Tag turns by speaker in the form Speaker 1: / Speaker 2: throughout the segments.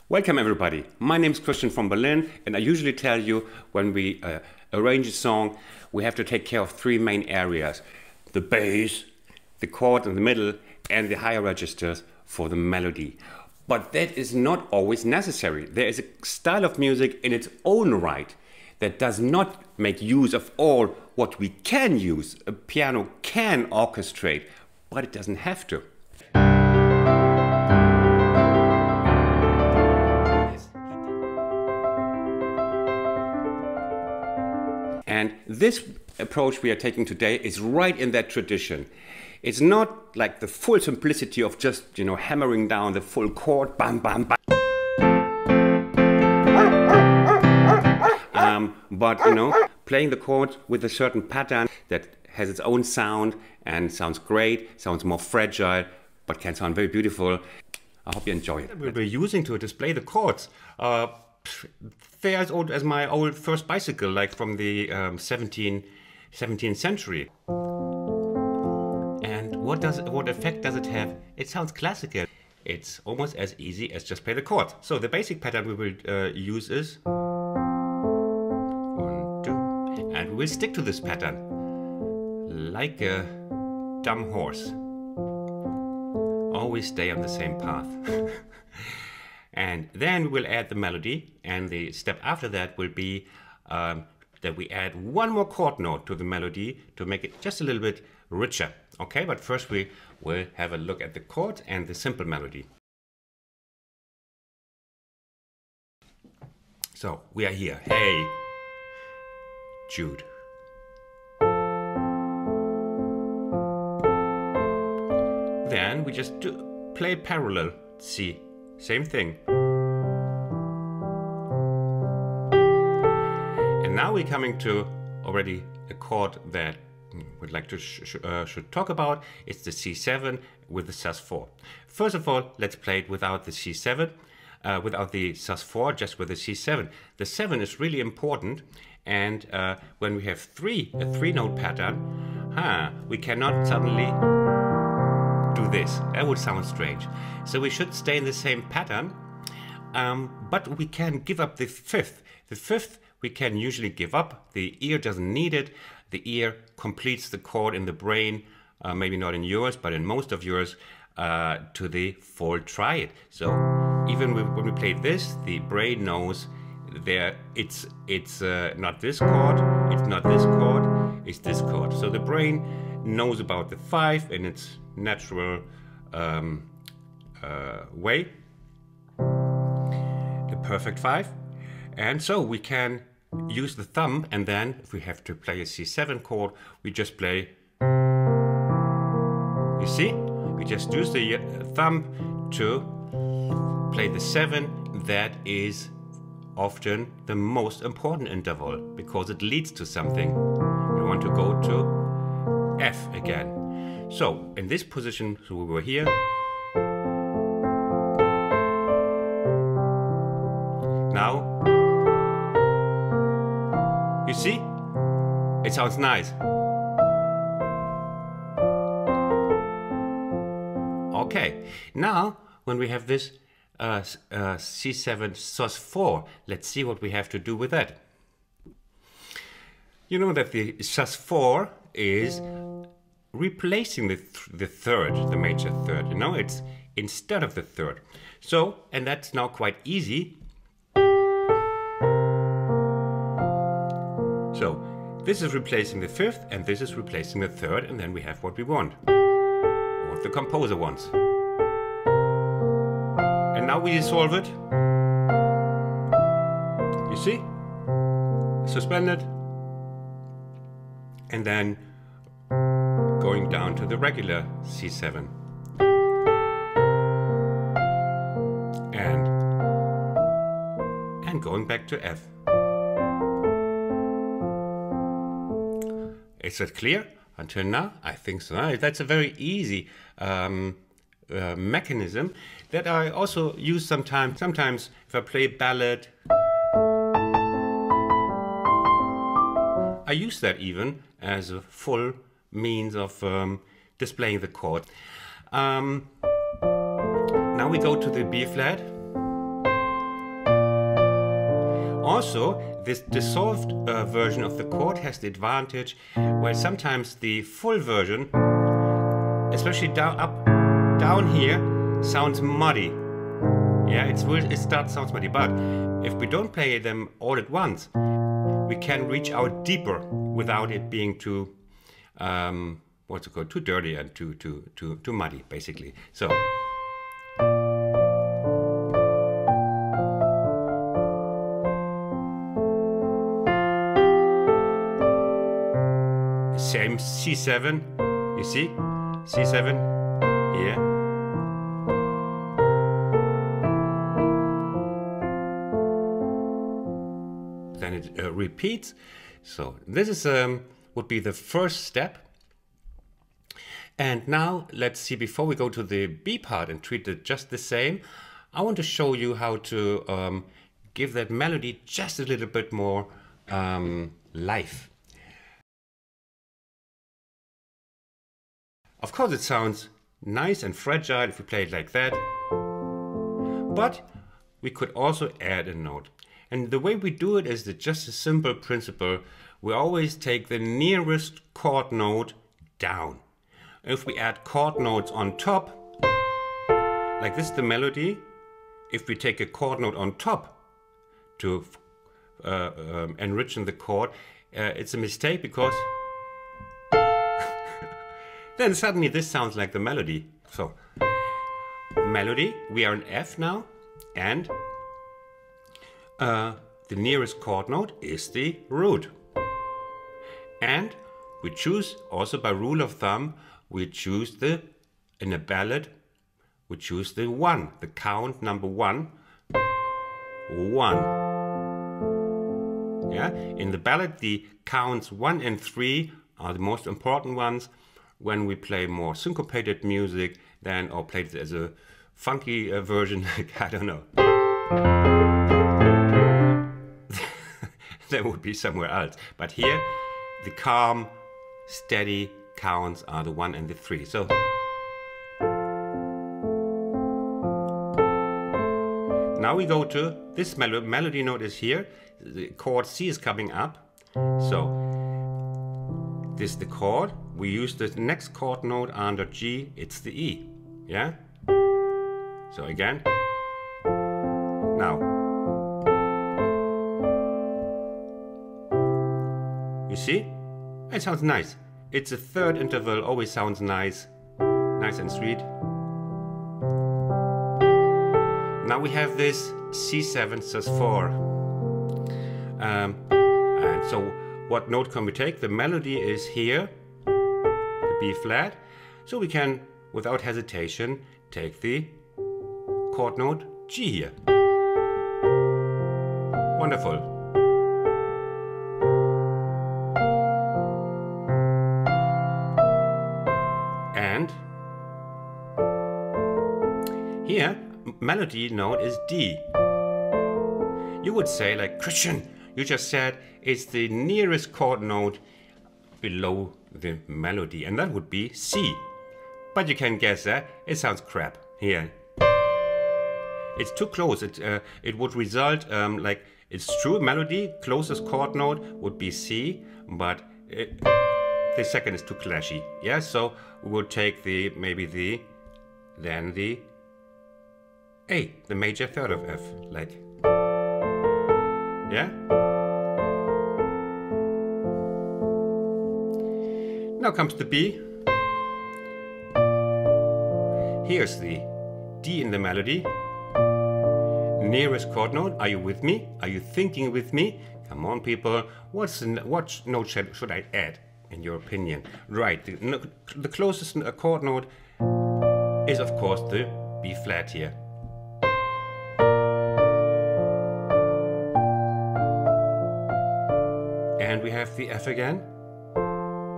Speaker 1: Welcome everybody, my name is Christian from Berlin, and I usually tell you when we arrange a song we have to take care of three main areas: the bass, the chord in the middle, and the higher registers for the melody. But that is not always necessary. There is a style of music in its own right that does not make use of all what we can use. A piano can orchestrate, but it doesn't have to. And this approach we are taking today is right in that tradition. It's not like the full simplicity of just, hammering down the full chord, bam, bam, bam. But, playing the chord with a certain pattern that has its own sound and sounds great, sounds more fragile, but can sound very beautiful. I hope you enjoy it. We'll be using to display the chords. They're as old as my old first bicycle, like from the 17th century. And what effect does it have? It sounds classical. It's almost as easy as just play the chords. So the basic pattern we will use is 1, 2, and we'll stick to this pattern like a dumb horse. Always stay on the same path. And then we'll add the melody, and the step after that will be that we add one more chord note to the melody to make it just a little bit richer. Okay, but first we will have a look at the chord and the simple melody. So we are here. Hey, Jude. Then we just play parallel C. Same thing. And now we're coming to already a chord that we'd like to should talk about. It's the C7 with the sus4. First of all, let's play it without the C7, without the sus4, just with the C7. The 7 is really important, and when we have a three-note pattern, we cannot suddenly do this. That would sound strange. So we should stay in the same pattern, but we can give up the fifth. The fifth we can usually give up. The ear doesn't need it. The ear completes the chord in the brain, maybe not in yours, but in most of yours, to the full. Try it. So even when we play this, the brain knows it's not this chord, it's not this chord, it's this chord. So the brain knows about the 5 in its natural way, the perfect 5, and so we can use the thumb, and then if we have to play a C7 chord, we just play. You see, we just use the thumb to play the 7. That is often the most important interval because it leads to something. We want to go to F again. So in this position, so we were here. Now, you see, it sounds nice. Okay, now when we have this C7 sus4, let's see what we have to do with that. You know that the sus4 is replacing the third, the major third, it's instead of the third. So, and that's now quite easy. So, this is replacing the fifth, and this is replacing the third, and then we have what we want, or what the composer wants. And now we solve it. You see? Suspended. And then going down to the regular C7. And going back to F. Is that clear until now? I think so. That's a very easy mechanism that I also use sometimes. Sometimes if I play ballad, I use that even as a full means of displaying the chord. Now we go to the B flat, Also, this dissolved version of the chord has the advantage where sometimes the full version, especially down here, sounds muddy. Yeah, it sounds muddy, but if we don't play them all at once, we can reach out deeper without it being too, what's it called, too dirty and too muddy, basically. So. Same C7, you see? C7 here. Then it repeats. So this is would be the first step. And now let's see, before we go to the B part and treat it just the same, I want to show you how to give that melody just a little bit more life. Of course it sounds nice and fragile if we play it like that, but we could also add a note. And the way we do it is just a simple principle. We always take the nearest chord note down. If we add chord notes on top, like this is the melody, if we take a chord note on top to enrich the chord, it's a mistake because then suddenly this sounds like the melody. So, melody, we are in F now, and the nearest chord note is the root. And we choose, also by rule of thumb, we choose in a ballad, we choose the 1, the count number 1. 1. Yeah? In the ballad, the counts 1 and 3 are the most important ones. When we play more syncopated music, then, or play it as a funky version, I don't know. That would be somewhere else. But here, the calm, steady counts are the 1 and the 3. So now we go to this melody note is here. The chord C is coming up. So this is the chord. We use the next chord note under G. It's the E. Yeah. So again. Now. You see? It sounds nice. It's a third interval, always sounds nice. Nice and sweet. Now we have this C7 sus4. And so what note can we take? The melody is here, the B flat. So we can, without hesitation, take the chord note G here. Wonderful. And here, melody note is D. You would say, like, Christian, you just said it's the nearest chord note below the melody, and that would be C. But you can guess that it sounds crap here. It's too close. It would result like, it's true, melody, closest chord note would be C, but the second is too clashy. Yeah, so we would take then the A, the major third of F, like, yeah? Now comes the B. Here's the D in the melody. Nearest chord note. Are you with me? Are you thinking with me? Come on, people. What note should I add, in your opinion? Right, the closest chord note is, of course, the B flat here. And we have the F again.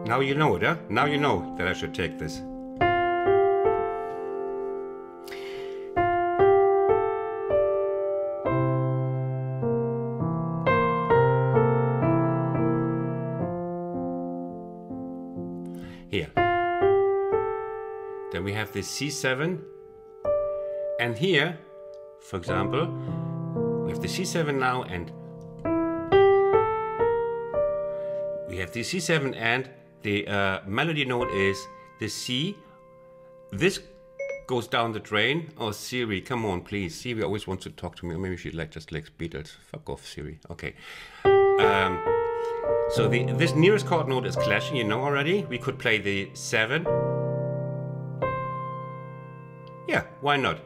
Speaker 1: Now you know it, huh? Now you know that I should take this. Here. Then we have the C7. And here, for example, we have the C7 now, and we have the C7 and the melody note is the C. This goes down the drain. Oh, Siri, come on, please. Siri always wants to talk to me. Or maybe she just likes Beatles. Fuck off, Siri. Okay. So this nearest chord note is clashing, you know already. We could play the 7. Yeah, why not?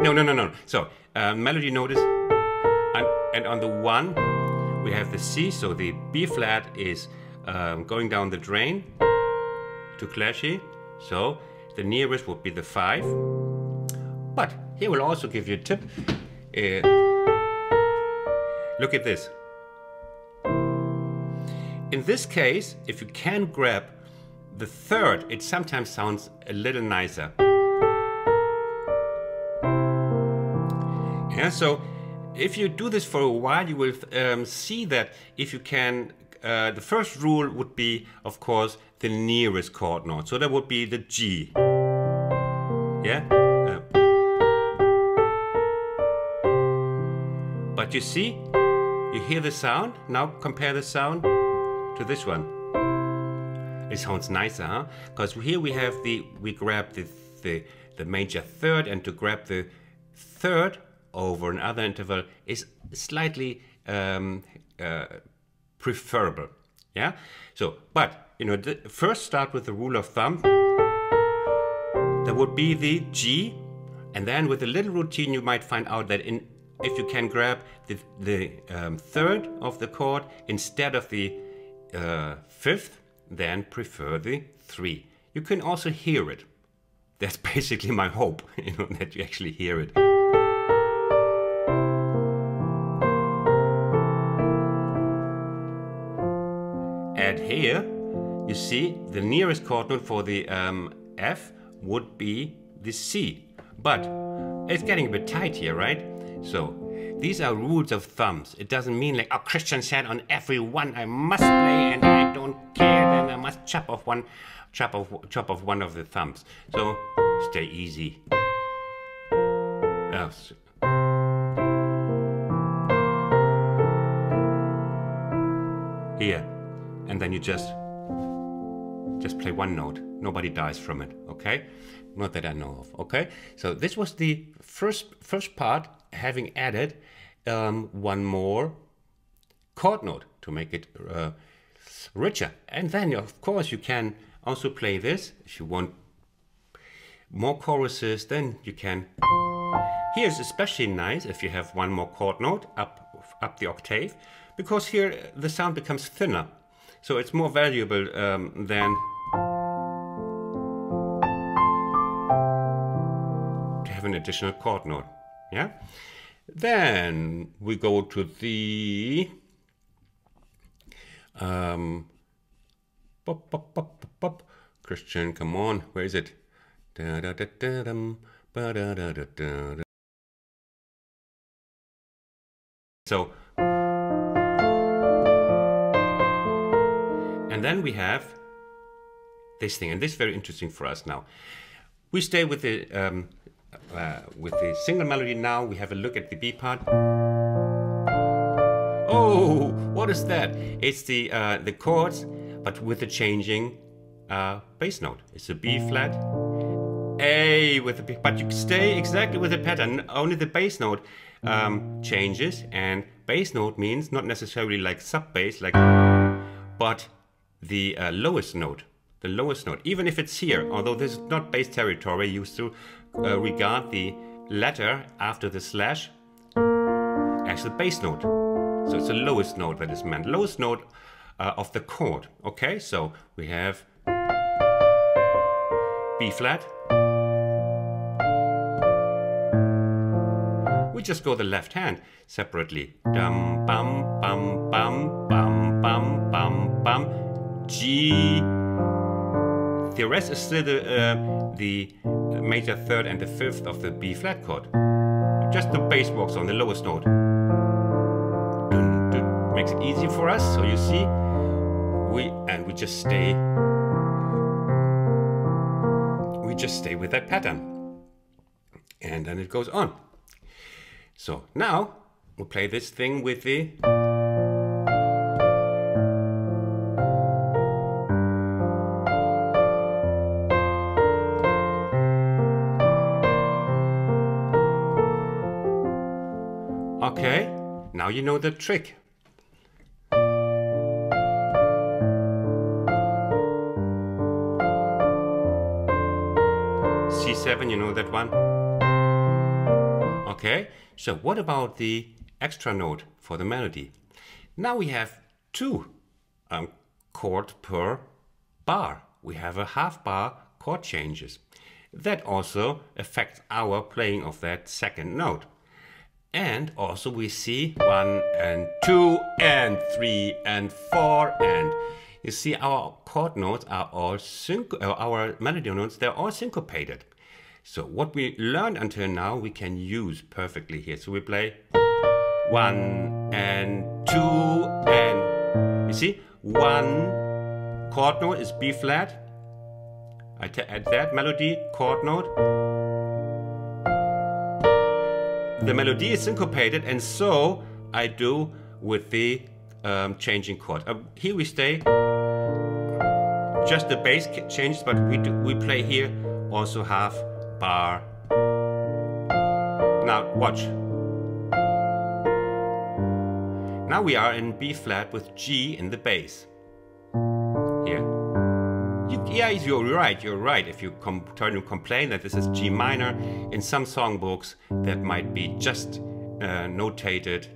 Speaker 1: No. So, melody note is, and on the 1, we have the C, so the B flat is going down the drain to clashy. So, the nearest would be the 5. But here we'll also give you a tip. Look at this. In this case, if you can grab the 3rd, it sometimes sounds a little nicer. Yeah, so if you do this for a while, you will see that if you can, the first rule would be, of course, the nearest chord note. So that would be the G. Yeah? But you see, you hear the sound. Now compare the sound to this one. It sounds nicer, huh? Because here we have we grab the major 3rd, and to grab the 3rd over another interval is slightly preferable. Yeah. So, but you know, first start with the rule of thumb. That would be the G, and then with a little routine, you might find out that if you can grab the 3rd of the chord instead of the 5th, then prefer the 3. You can also hear it. That's basically my hope, you know, that you actually hear it. And here, you see, the nearest chord note for the F would be the C. But it's getting a bit tight here, right? So these are rules of thumbs. It doesn't mean like, oh, Christian said on every one I must play and I don't care, then I must chop off one of the thumbs. So stay easy. Here, and then you just play one note. Nobody dies from it, okay? Not that I know of, okay? So this was the first part, having added one more chord note to make it richer. And then, of course, you can also play this. If you want more choruses, then you can. Here's especially nice if you have one more chord note up the octave, because here the sound becomes thinner. So it's more valuable than to have an additional chord note. Yeah. Then we go to the Christian, come on, where is it? So, and then we have this thing, and this is very interesting for us now. We stay with the single melody now. We have a look at the B part. Oh, what is that? It's the chords, but with the changing bass note. It's a B flat, A with the B, but you stay exactly with the pattern. Only the bass note changes, and bass note means not necessarily like sub bass, like, but the lowest note. The lowest note, even if it's here, although this is not bass territory, you used to regard the letter after the slash as the bass note. So it's the lowest note that is meant, lowest note of the chord. Okay, so we have B flat. We just go the left hand separately. Dum bum bum bum bum bum bum bum. G. The rest is still the major 3rd and the 5th of the B flat chord. Just the bass walks on the lowest note. Dun, dun. Makes it easy for us. So you see, we just stay. We just stay with that pattern, and then it goes on. So now we'll play this thing with the Okay, now you know the trick. C7, you know that one? Okay, so what about the extra note for the melody? Now we have two chords per bar. We have a half bar chord changes. That also affects our playing of that second note. And also we see 1 and 2 and 3 and 4, and you see our chord notes are all our melody notes, they're all syncopated. So what we learned until now we can use perfectly here. So we play 1 and 2 and you see 1 chord note is B flat. I add that melody chord note. The melody is syncopated, and so I do with the changing chord. Here we stay, just the bass changes, but we play here also half bar. Now watch. Now we are in B flat with G in the bass. Here. Yeah, you're right. If you try to complain that this is G minor, in some songbooks that might be just notated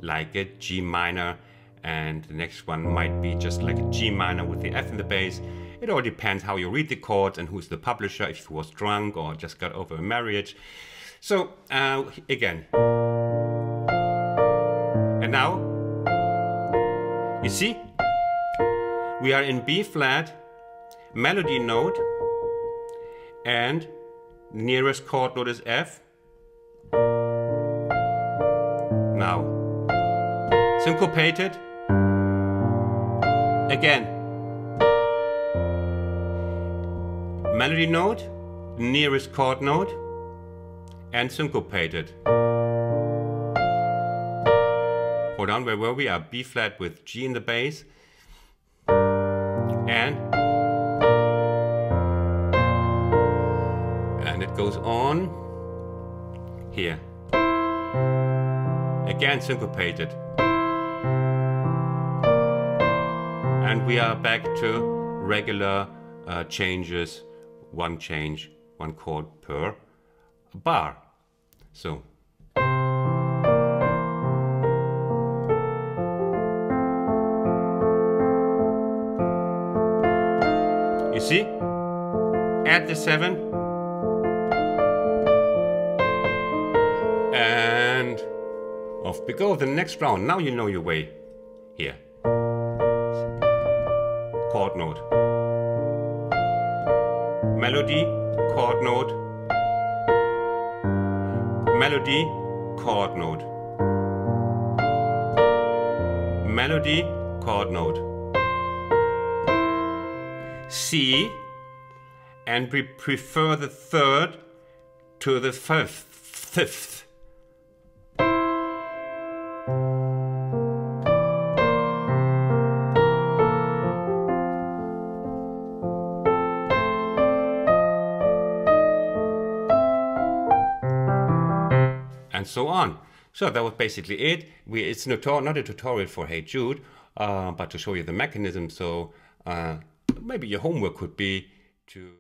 Speaker 1: like a G minor, and the next one might be just like a G minor with the F in the bass. It all depends how you read the chords and who's the publisher, if he was drunk or just got over a marriage. So again, and now you see we are in B flat, melody note, and nearest chord note is F. Now syncopated again, melody note, nearest chord note, and syncopated. Hold on, where were we? B flat with G in the bass, and it goes on here. Again syncopated. And we are back to regular changes, one change, one chord per bar. So you see, add the 7 and off we go. The next round. Now you know your way here. Chord note, melody, chord note, melody, chord note, melody, chord note, C, and we prefer the third to the fifth. And so on. So that was basically it. It's not a tutorial for Hey Jude, but to show you the mechanism. So maybe your homework could be to...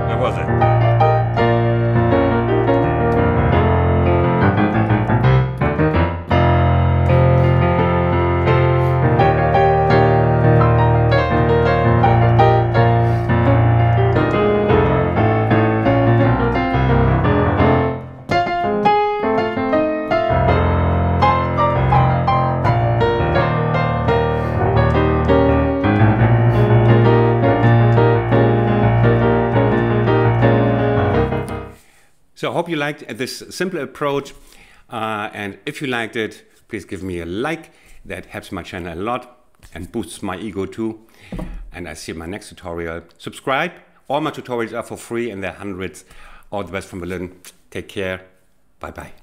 Speaker 1: How was it? So I hope you liked this simple approach, and if you liked it, please give me a like. That helps my channel a lot and boosts my ego too. And I see you in my next tutorial. Subscribe. All my tutorials are for free and there are hundreds. All the best from Berlin. Take care. Bye bye.